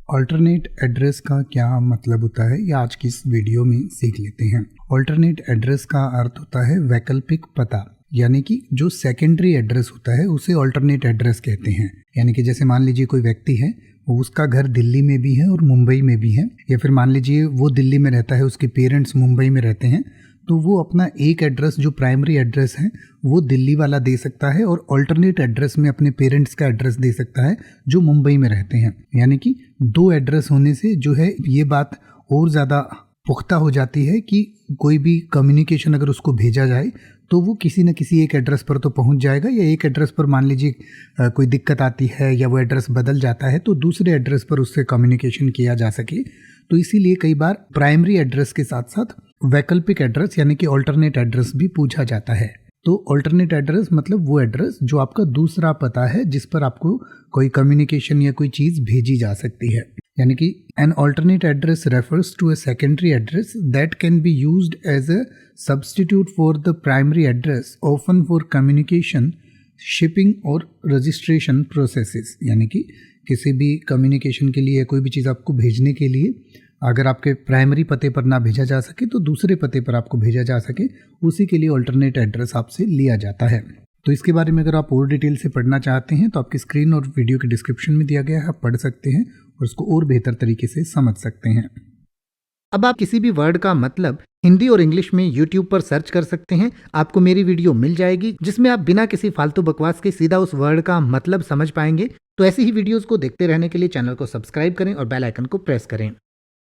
Alternate address का क्या मतलब होता है, या आज की इस वीडियो में सीख लेते हैं। ऑल्टरनेट एड्रेस का अर्थ होता है वैकल्पिक पता, यानी कि जो सेकेंडरी एड्रेस होता है उसे ऑल्टरनेट एड्रेस कहते हैं। यानी कि जैसे मान लीजिए कोई व्यक्ति है, उसका घर दिल्ली में भी है और मुंबई में भी है, या फिर मान लीजिए वो दिल्ली में रहता है, उसके पेरेंट्स मुंबई में रहते हैं, तो वो अपना एक एड्रेस जो प्राइमरी एड्रेस है वो दिल्ली वाला दे सकता है और ऑल्टरनेट एड्रेस में अपने पेरेंट्स का एड्रेस दे सकता है जो मुंबई में रहते हैं। यानी कि दो एड्रेस होने से जो है ये बात और ज़्यादा पुख्ता हो जाती है कि कोई भी कम्युनिकेशन अगर उसको भेजा जाए तो वो किसी न किसी एक एड्रेस पर तो पहुंच जाएगा, या एक एड्रेस पर मान लीजिए कोई दिक्कत आती है या वो एड्रेस बदल जाता है तो दूसरे एड्रेस पर उससे कम्युनिकेशन किया जा सके। तो इसीलिए कई बार प्राइमरी एड्रेस के साथ साथ वैकल्पिक एड्रेस यानी कि ऑल्टरनेट एड्रेस भी पूछा जाता है। तो ऑल्टरनेट एड्रेस मतलब वो एड्रेस जो आपका दूसरा पता है जिस पर आपको कोई कम्युनिकेशन या कोई चीज़ भेजी जा सकती है। यानी कि an alternate address refers to a secondary address that can be used as a substitute for the primary address, often for communication, shipping और रजिस्ट्रेशन प्रोसेसेस। यानी कि किसी भी कम्युनिकेशन के लिए कोई भी चीज़ आपको भेजने के लिए अगर आपके प्राइमरी पते पर ना भेजा जा सके तो दूसरे पते पर आपको भेजा जा सके, उसी के लिए ऑल्टरनेट एड्रेस आपसे लिया जाता है। तो इसके बारे में अगर आप और डिटेल से पढ़ना चाहते हैं तो आपकी स्क्रीन और वीडियो के डिस्क्रिप्शन में दिया गया है, आप पढ़ सकते हैं और उसको और बेहतर तरीके से समझ सकते हैं। अब आप किसी भी वर्ड का मतलब हिंदी और इंग्लिश में YouTube पर सर्च कर सकते हैं, आपको मेरी वीडियो मिल जाएगी जिसमें आप बिना किसी फालतू बकवास के सीधा उस वर्ड का मतलब समझ पाएंगे। तो ऐसी ही वीडियोस को देखते रहने के लिए चैनल को सब्सक्राइब करें और बेल आइकन को प्रेस करें।